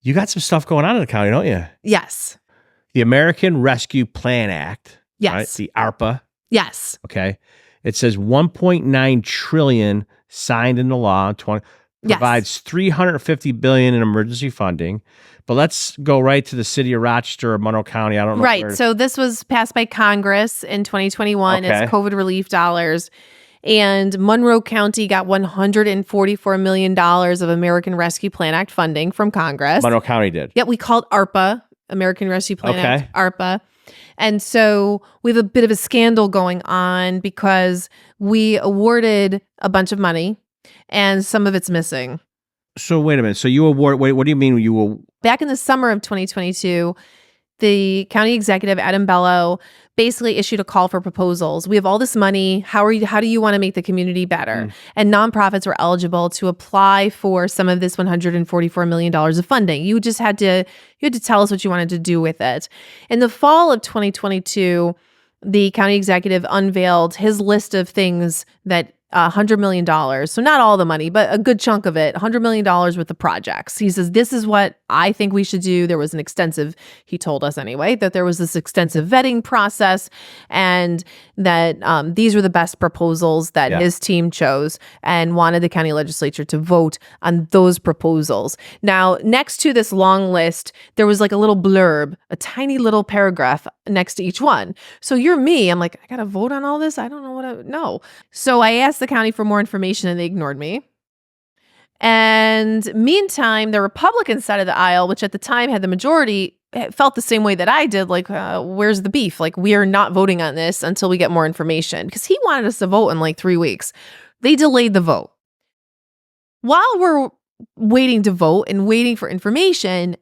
You got some stuff going on in the county, don't you? Yes. The American Rescue Plan Act. Yes. Right? The ARPA. Yes. Okay. It says 1.9 trillion signed into law. Provides $350 billion in emergency funding. But let's go right to the city of Rochester or Monroe County. I don't know. Right. So this was passed by Congress in 2021 as COVID relief dollars. And Monroe County got $144 million of American Rescue Plan Act funding from Congress. Monroe County did. Yeah, we called ARPA, American Rescue Plan Act, ARPA. And so we have a bit of a scandal going on because we awarded a bunch of money and some of it's missing. So wait a minute. So you award, what do you mean you will? Back in the summer of 2022, the county executive, Adam Bello, basically issued a call for proposals. We have all this money. How do you want to make the community better? And nonprofits were eligible to apply for some of this $144 million of funding. You had to tell us what you wanted to do with it. In the fall of 2022, the county executive unveiled his list of things that $100 million. So not all the money, but a good chunk of it, $100 million worth of projects. He says, this is what I think we should do. There was an extensive, he told us anyway, that there was this extensive vetting process and that these were the best proposals that his team chose and wanted the county legislature to vote on those proposals. Now, next to this long list, there was like a little blurb, a tiny little paragraph next to each one. So you're me. I'm like, I got to vote on all this? I don't know what I know. So I asked the county for more information and they ignored me. And meantime, the Republican side of the aisle, which at the time had the majority, felt the same way that I did. Like, where's the beef? Like, we are not voting on this until we get more information because he wanted us to vote in like 3 weeks. They delayed the vote. While we're waiting to vote and waiting for information,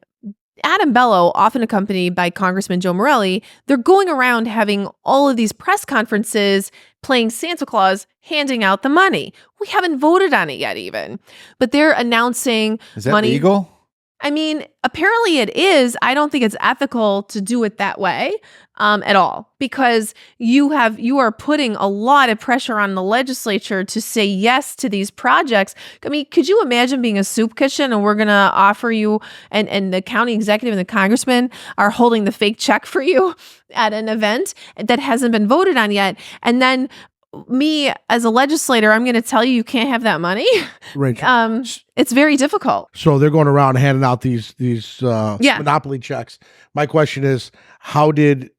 Adam Bello, often accompanied by Congressman Joe Morelli, they're going around having all of these press conferences, playing Santa Claus, handing out the money. We haven't voted on it yet even, but they're announcing Is that money. legal? I mean, apparently it is. I don't think it's ethical to do it that way at all, because you are putting a lot of pressure on the legislature to say yes to these projects. I mean, could you imagine being a soup kitchen and we're going to offer you and the county executive and the congressman are holding the fake check for you at an event that hasn't been voted on yet. And then me as a legislator, I'm going to tell you can't have that money. Rachel. It's very difficult. So they're going around handing out these monopoly checks. My question is, how did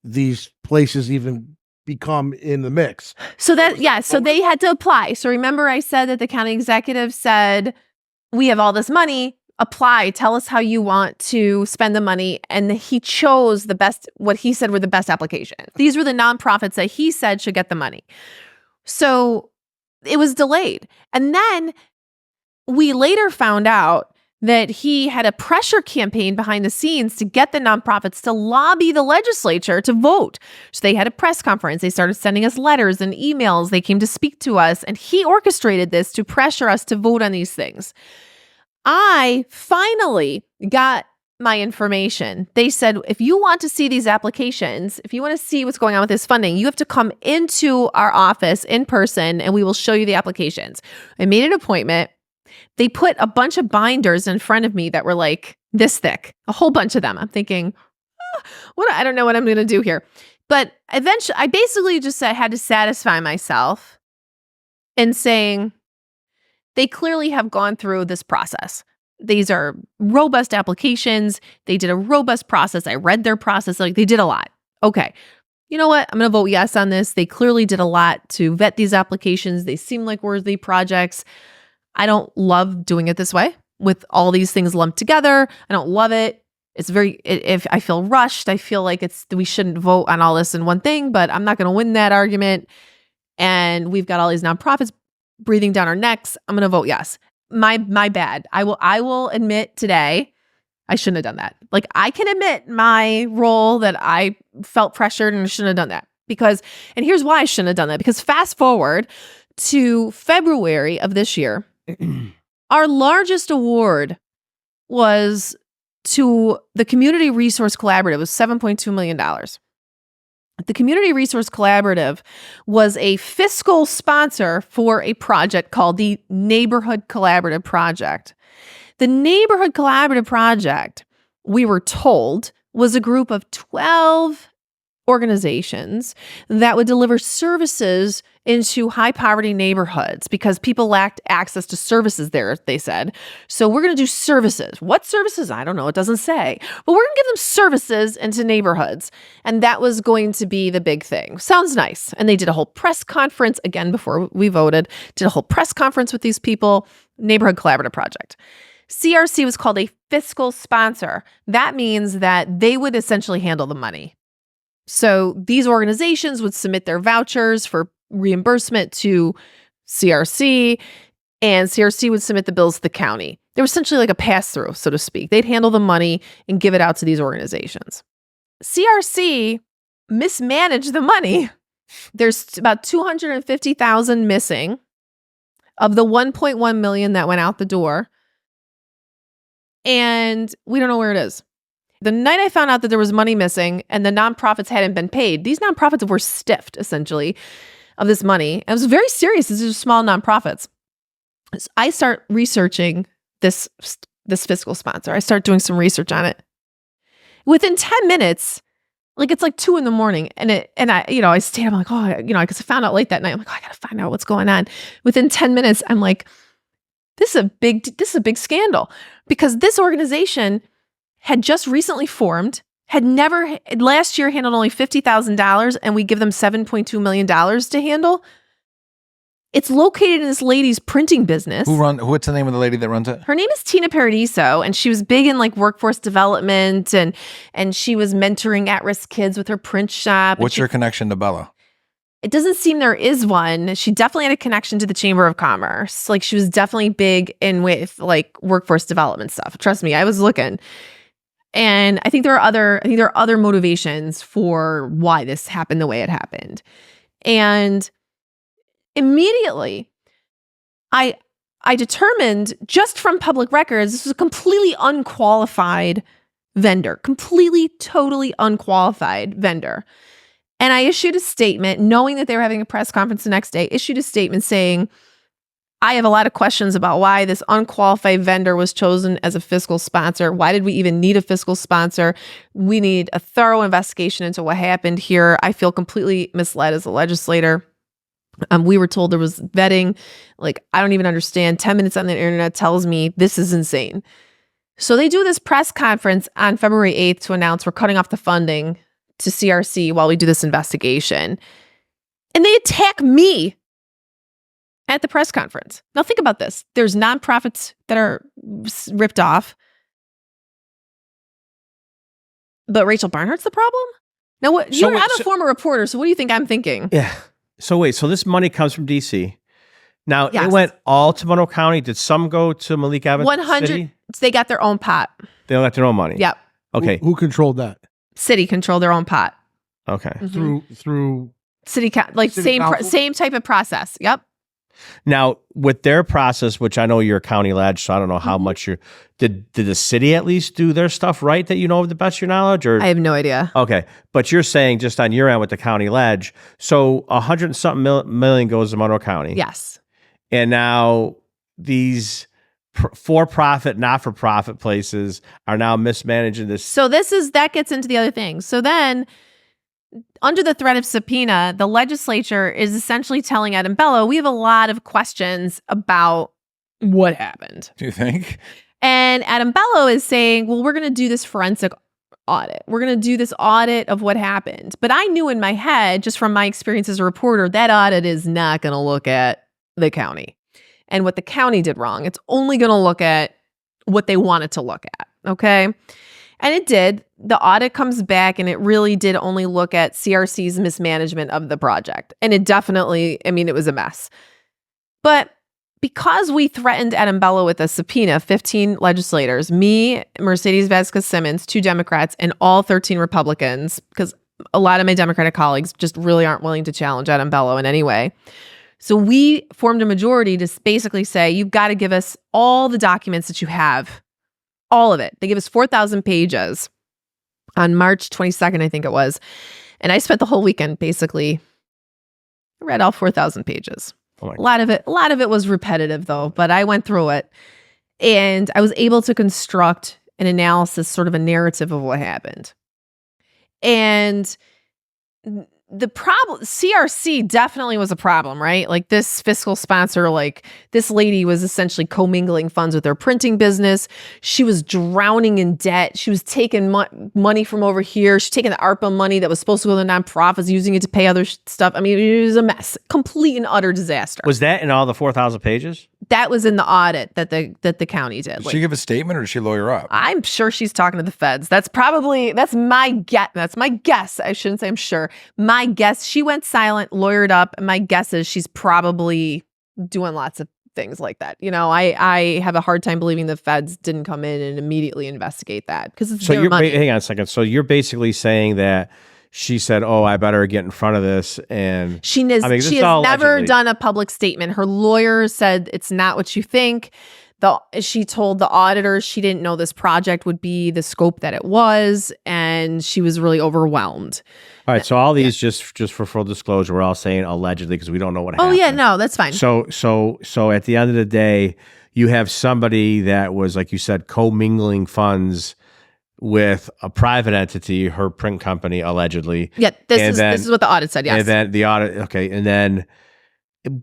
these places even become in the mix? So they had to apply. So remember I said that the county executive said, we have all this money, apply, tell us how you want to spend the money. And he chose the best, what he said were the best applications. These were the nonprofits that he said should get the money. So it was delayed. And then we later found out that he had a pressure campaign behind the scenes to get the nonprofits to lobby the legislature to vote. So they had a press conference. They started sending us letters and emails. They came to speak to us, and he orchestrated this to pressure us to vote on these things. I finally got my information. They said, if you want to see these applications, if you want to see what's going on with this funding, you have to come into our office in person and we will show you the applications. I made an appointment. They put a bunch of binders in front of me that were like this thick, a whole bunch of them. I'm thinking, I don't know what I'm going to do here. But eventually, I basically just had to satisfy myself in saying, they clearly have gone through this process. These are robust applications. They did a robust process. I read their process. Like, they did a lot. Okay. You know what? I'm going to vote yes on this. They clearly did a lot to vet these applications. They seem like worthy projects. I don't love doing it this way with all these things lumped together. I don't love it. It's if I feel rushed, I feel like we shouldn't vote on all this in one thing, but I'm not going to win that argument. And we've got all these nonprofits breathing down our necks. I'm going to vote yes. My bad. I will admit today, I shouldn't have done that. Like, I can admit my role that I felt pressured and shouldn't have done that and here's why I shouldn't have done that. Because fast forward to February of this year, our largest award was to the Community Resource Collaborative. It was $7.2 million. The Community Resource Collaborative was a fiscal sponsor for a project called the Neighborhood Collaborative Project. The Neighborhood Collaborative Project, we were told, was a group of 12 organizations that would deliver services into high poverty neighborhoods because people lacked access to services there, they said. So we're going to do services. What services? I don't know. It doesn't say. But we're going to give them services into neighborhoods. And that was going to be the big thing. Sounds nice. And they did a whole press conference, again, before we voted, did a whole press conference with these people, Neighborhood Collaborative Project. CRC was called a fiscal sponsor. That means that they would essentially handle the money. So these organizations would submit their vouchers for reimbursement to CRC, and CRC would submit the bills to the county. They were essentially like a pass-through, so to speak. They'd handle the money and give it out to these organizations. CRC mismanaged the money. There's about $250,000 missing of the $1.1 million that went out the door, and we don't know where it is. The night I found out that there was money missing and the nonprofits hadn't been paid, these nonprofits were stiffed, essentially, of this money. It was very serious. These are small nonprofits. So I start researching this fiscal sponsor. I start doing some research on it. Within 10 minutes, like it's like 2 a.m, and I stayed up, I'm like, oh, because I found out late that night. I'm like, oh, I got to find out what's going on. Within 10 minutes, I'm like, this is a big scandal, because this organization had just recently formed, last year handled only $50,000, and we give them $7.2 million to handle. It's located in this lady's printing business. What's the name of the lady that runs it? Her name is Tina Paradiso, and she was big in like workforce development, and she was mentoring at-risk kids with her print shop. What's your connection to Bella? It doesn't seem there is one. She definitely had a connection to the Chamber of Commerce. Like, she was definitely big in with like workforce development stuff. Trust me, I was looking. And I think there are other motivations for why this happened the way it happened. And immediately, I determined just from public records, this was a completely unqualified vendor, totally unqualified vendor. And I issued a statement, knowing that they were having a press conference the next day, issued a statement saying, I have a lot of questions about why this unqualified vendor was chosen as a fiscal sponsor. Why did we even need a fiscal sponsor? We need a thorough investigation into what happened here. I feel completely misled as a legislator. We were told there was vetting. Like, I don't even understand. 10 minutes on the internet tells me this is insane. So they do this press conference on February 8th to announce we're cutting off the funding to CRC while we do this investigation. And they attack me at the press conference. Now think about this. There's nonprofits that are ripped off. But Rachel Barnhart's the problem? Now, I'm a former reporter, so what do you think I'm thinking? Yeah. So wait, so this money comes from D.C. Now, yes. It went all to Monroe County. Did some go to Malik Evans 100. City? They got their own pot. They got their own money? Yep. Okay. Who controlled that? City controlled their own pot. Okay. Mm-hmm. Through city same type of process. Yep. Now, with their process, which I know you're a county ledge, so I don't know how much did the city at least do their stuff right that you know of the best of your knowledge? Or I have no idea. Okay. But you're saying just on your end with the county ledge, so $100-something million goes to Monroe County. Yes. And now these for-profit, not-for-profit places are now mismanaging this. So that gets into the other thing. So then, under the threat of subpoena, the legislature is essentially telling Adam Bello, we have a lot of questions about what happened. Do you think? And Adam Bello is saying, well, we're going to do this forensic audit. We're going to do this audit of what happened. But I knew in my head, just from my experience as a reporter, that audit is not going to look at the county and what the county did wrong. It's only going to look at what they wanted to look at. Okay. And it did. The audit comes back and it really did only look at CRC's mismanagement of the project. And it definitely, it was a mess. But because we threatened Adam Bello with a subpoena, 15 legislators, me, Mercedes Vasquez-Simmons, 2 Democrats, and all 13 Republicans, because a lot of my Democratic colleagues just really aren't willing to challenge Adam Bello in any way. So we formed a majority to basically say, you've got to give us all the documents that you have. All of it. They give us 4,000 pages on March 22nd, I think it was. And I spent the whole weekend basically read all 4,000 pages. Oh a lot of it was repetitive though, but I went through it. And I was able to construct an analysis, sort of a narrative of what happened. And the problem, CRC definitely was a problem, right? Like this fiscal sponsor, like this lady was essentially commingling funds with her printing business. She was drowning in debt. She was taking money from over here. She's taking the ARPA money that was supposed to go to nonprofits, using it to pay other stuff. I mean, it was a mess, complete and utter disaster. Was that in all the 4,000 pages? That was in the audit that the county did. Did she give a statement or did she lawyer up? I'm sure she's talking to the feds. That's my guess. That's my guess. I shouldn't say I'm sure. My guess, she went silent, lawyered up, and my guess is she's probably doing lots of things like that. You know, I have a hard time believing the feds didn't come in and immediately investigate that because it's their money. Hang on a second. So you're basically saying that she said, "Oh, I better get in front of this," and she has never done a public statement. Her lawyer said it's not what you think. She told the auditors she didn't know this project would be the scope that it was, and she was really overwhelmed. All right, so all these just for full disclosure, we're all saying allegedly because we don't know what happened. Oh yeah, no, that's fine. So at the end of the day, you have somebody that was, like you said, commingling funds with a private entity, her print company, allegedly. Yeah, this is what the audit said, yes. And then the audit, okay, and then,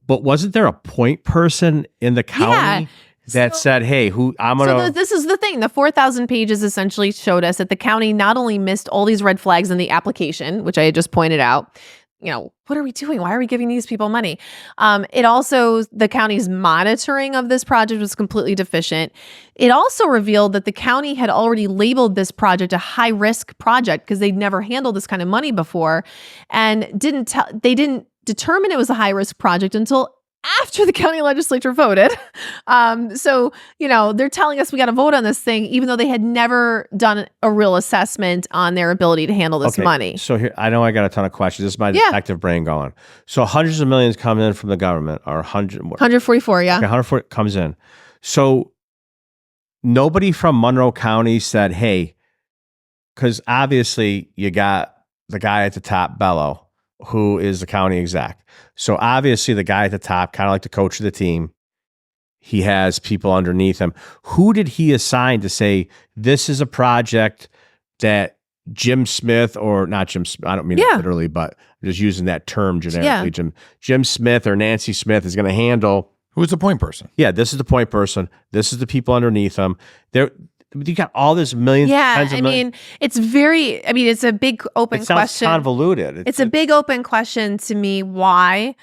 but wasn't there a point person in the county that said, hey, this is the thing. The 4,000 pages essentially showed us that the county not only missed all these red flags in the application, which I had just pointed out, you know, what are we doing? Why are we giving these people money? It also, the county's monitoring of this project was completely deficient. It also revealed that the county had already labeled this project a high-risk project because they'd never handled this kind of money before, and they didn't determine it was a high-risk project until after the county legislature voted. So, you know, they're telling us we got to vote on this thing, even though they had never done a real assessment on their ability to handle this money. So here, I know I got a ton of questions. This is my detective brain going. So hundreds of millions come in from the government, or 144, yeah. Okay, 140 comes in. So nobody from Monroe County said, hey, because obviously you got the guy at the top, Bello, who is the county exec. So obviously the guy at the top, kind of like the coach of the team, he has people underneath him. Who did he assign to say, this is a project that Jim Smith, or not Jim Smith, I don't mean it literally, but I'm just using that term generically, Jim Smith or Nancy Smith is going to handle. Who's the point person? Yeah, this is the point person. This is the people underneath them. You got all this millions. Yeah, I mean, it's a big open question. It sounds convoluted. It's a big open question to me why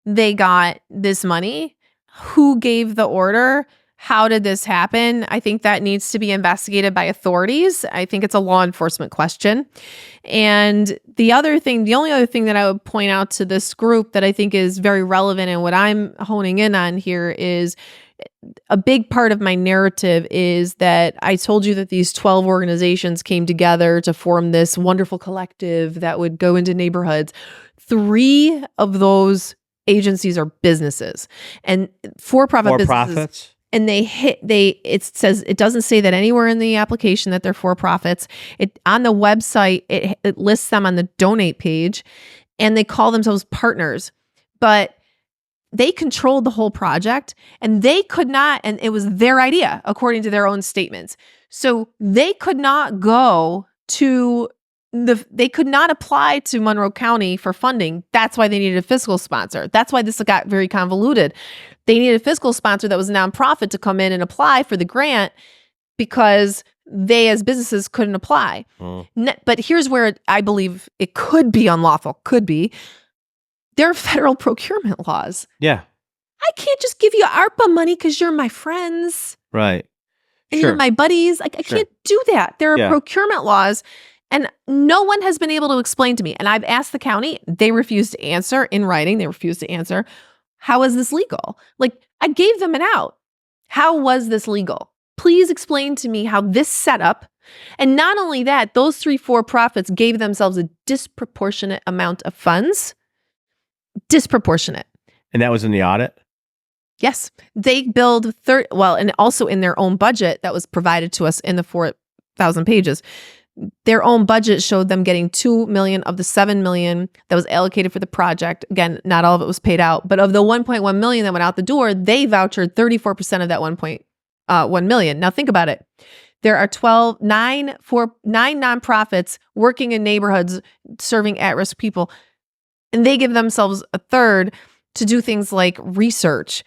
they got this money, who gave the order, how did this happen? I think that needs to be investigated by authorities. I think it's a law enforcement question. And the only other thing that I would point out to this group that I think is very relevant and what I'm honing in on here is a big part of my narrative is that I told you that these 12 organizations came together to form this wonderful collective that would go into neighborhoods. 3 of those agencies are businesses and for-profit businesses. And it says, it doesn't say that anywhere in the application that they're for-profits. On the website, it lists them on the donate page, and they call themselves partners. But they controlled the whole project, and they could not, and it was their idea, according to their own statements. So they could not they could not apply to Monroe County for funding. That's why they needed a fiscal sponsor. That's why this got very convoluted. They needed a fiscal sponsor that was a nonprofit to come in and apply for the grant because they as businesses couldn't apply. But here's where I believe it could be unlawful, there are federal procurement laws. Yeah. I can't just give you ARPA money because you're my friends. Right. And you're my buddies. I can't do that. There are procurement laws, and no one has been able to explain to me. And I've asked the county. They refused to answer in writing. They refused to answer. How is this legal? Like, I gave them an out. How was this legal? Please explain to me how this set up. And not only that, those 3 for-profits gave themselves a disproportionate amount of funds. Disproportionate. And that was in the audit? Yes. They billed and also in their own budget that was provided to us in the 4,000 pages. Their own budget showed them getting $2 million of the $7 million that was allocated for the project. Again, not all of it was paid out, but of the $1.1 million that went out the door, they vouchered 34% of that $1.1 1 million. Now think about it. There are 9 nonprofits working in neighborhoods serving at-risk people, and they give themselves a third to do things like research,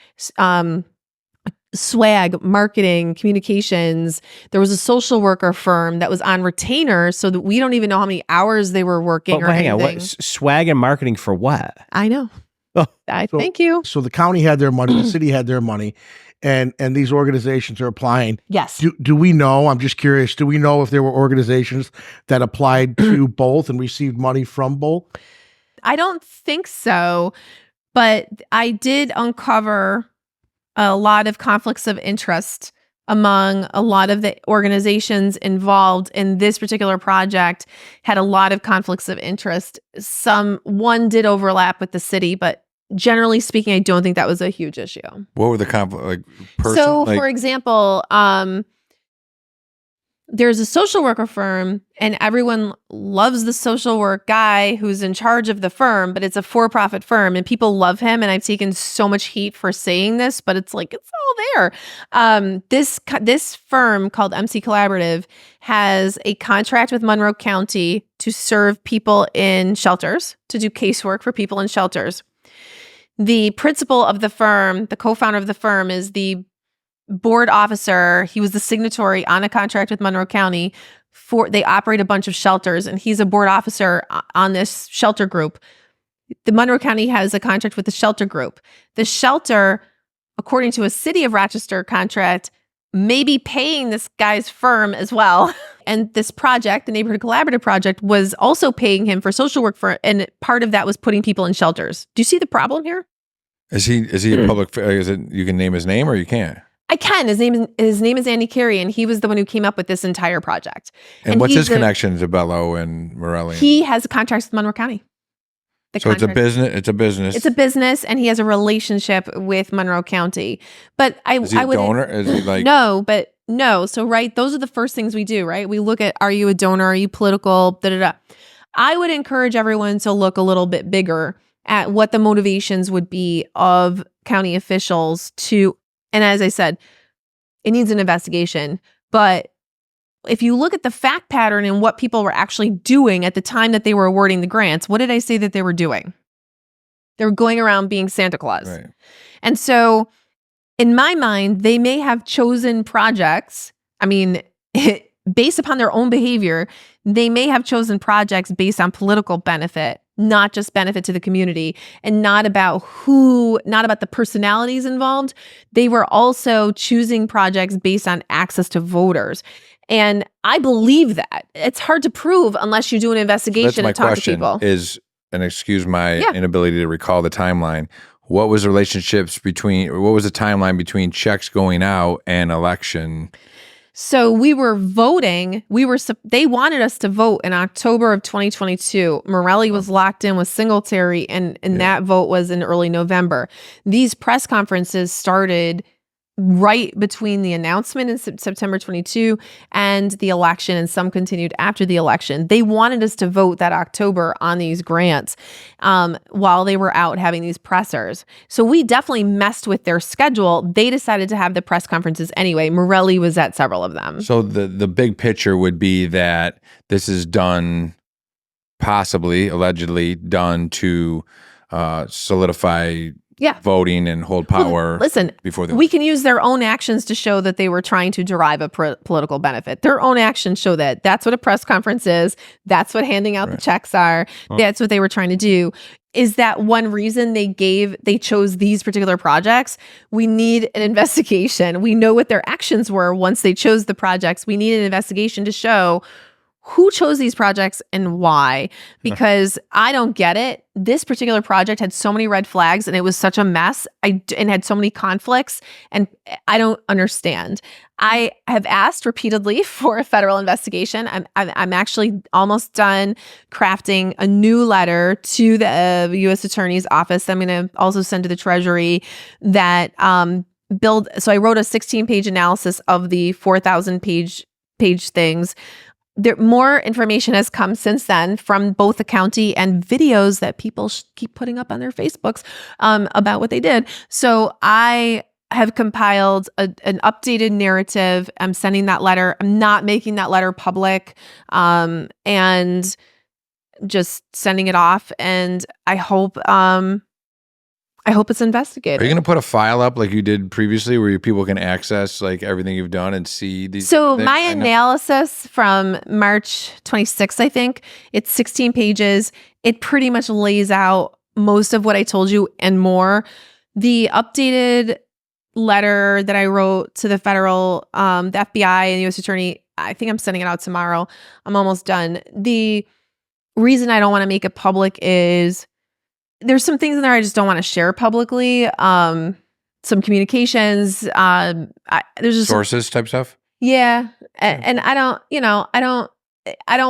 swag, marketing, communications. There was a social worker firm that was on retainer, so that we don't even know how many hours they were working or hang anything. on, swag and marketing for what? I know. Oh, thank you. So the county had their money, the city had their money, and these organizations are applying. Yes. Do we know? I'm just curious. Do we know if there were organizations that applied to both and received money from both? I don't think so, but I did uncover a lot of conflicts of interest among a lot of the organizations involved in this particular project. Had a lot of conflicts of interest. One did overlap with the city, but generally speaking, I don't think that was a huge issue. What were the conflict? For example, there's a social worker firm, and everyone loves the social work guy who's in charge of the firm, but it's a for-profit firm, and people love him. And I've taken so much heat for saying this, but it's like, it's all there. This firm called MC Collaborative has a contract with Monroe County to serve people in shelters, to do casework for people in shelters. The principal of the firm, the co-founder of the firm, is the board officer. He was the signatory on a contract with Monroe County. They operate a bunch of shelters, and he's a board officer on this shelter group. The Monroe County has a contract with the shelter group. The shelter, according to a City of Rochester contract, may be paying this guy's firm as well. And this project, the Neighborhood Collaborative Project, was also paying him for social work and part of that was putting people in shelters. Do you see the problem here? Is he a public? Is it, you can name his name or you can't? I can. His name is Andy Carey, and he was the one who came up with this entire project. And what's his connection to Bello and Morelli? He has a contract with Monroe County. So it's a business. It's a business. It's a business, and he has a relationship with Monroe County. But is he a donor? Is he like no? So those are the first things we do. Right? We look at, are you a donor? Are you political? I would encourage everyone to look a little bit bigger at what the motivations would be of county officials to. And as I said, it needs an investigation. But if you look at the fact pattern and what people were actually doing at the time that they were awarding the grants, what did I say that they were doing? They were going around being Santa Claus. Right. And so in my mind, they may have chosen projects. I mean, based upon their own behavior, they may have chosen projects based on political benefit, not just benefit to the community, and not about the personalities involved. They were also choosing projects based on access to voters. And I believe that. It's hard to prove unless you do an investigation and talk to people. That's my question and excuse my inability to recall the timeline. What was the timeline between checks going out and election? So we were voting. They wanted us to vote in October of 2022. Morelli was locked in with Singletary, and that vote was in early November. These press conferences started right between the announcement in September 22 and the election, and some continued after the election. They wanted us to vote that October on these grants while they were out having these pressers. So we definitely messed with their schedule. They decided to have the press conferences anyway. Morelli was at several of them. So the big picture would be that this is done, possibly, allegedly done to solidify voting and hold power. Listen, we can use their own actions to show that they were trying to derive a political benefit. Their own actions show that. That's what a press conference is. That's what handing out the checks are. That's what they were trying to do. Is that one reason they chose these particular projects? We need an investigation. We know what their actions were once they chose the projects. We need an investigation to show who chose these projects and why, because I don't get it. This particular project had so many red flags and it was such a mess and had so many conflicts, and I don't understand. I have asked repeatedly for a federal investigation. I'm actually almost done crafting a new letter to the U.S. Attorney's Office. I'm going to also send to the Treasury that so I wrote a 16-page analysis of the 4,000 page things. More information has come since then from both the county and videos that people keep putting up on their Facebooks about what they did. So I have compiled an updated narrative. I'm sending that letter. I'm not making that letter public, and just sending it off. And I hope it's investigated. Are you going to put a file up like you did previously where people can access like everything you've done and see these? So my analysis from March 26th, I think, it's 16 pages. It pretty much lays out most of what I told you and more. The updated letter that I wrote to the federal, the FBI and the U.S. Attorney, I think I'm sending it out tomorrow. I'm almost done. The reason I don't want to make it public is there's some things in there I just don't want to share publicly. Some communications, there's just sources type stuff. Yeah, and I don't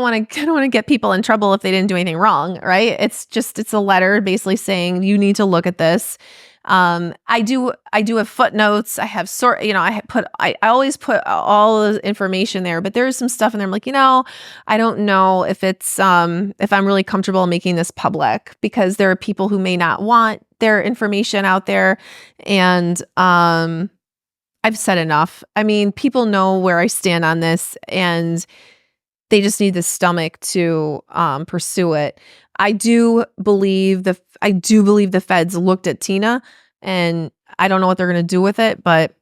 want to get people in trouble if they didn't do anything wrong, right? It's a letter basically saying you need to look at this. I do have footnotes. I have I always put all the information there, but there's some stuff in there. I'm like, I don't know if it's, if I'm really comfortable making this public because there are people who may not want their information out there. And, I've said enough. I mean, people know where I stand on this and they just need the stomach to, pursue it. I do believe the feds looked at Tina, and I don't know what they're going to do with it, but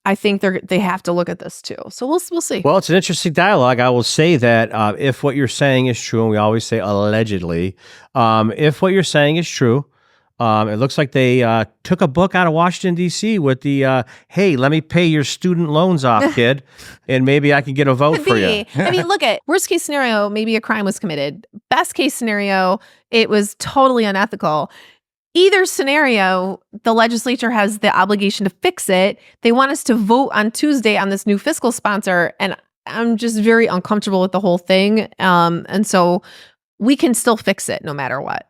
I think they have to look at this too. So we'll see. Well, it's an interesting dialogue. I will say that if what you're saying is true, and we always say allegedly, if what you're saying is true, it looks like they took a book out of Washington, D.C. with the, hey, let me pay your student loans off, kid, and maybe I can get a vote for you. I mean, look at worst case scenario, maybe a crime was committed. Best case scenario, it was totally unethical. Either scenario, the legislature has the obligation to fix it. They want us to vote on Tuesday on this new fiscal sponsor, and I'm just very uncomfortable with the whole thing. And so we can still fix it no matter what.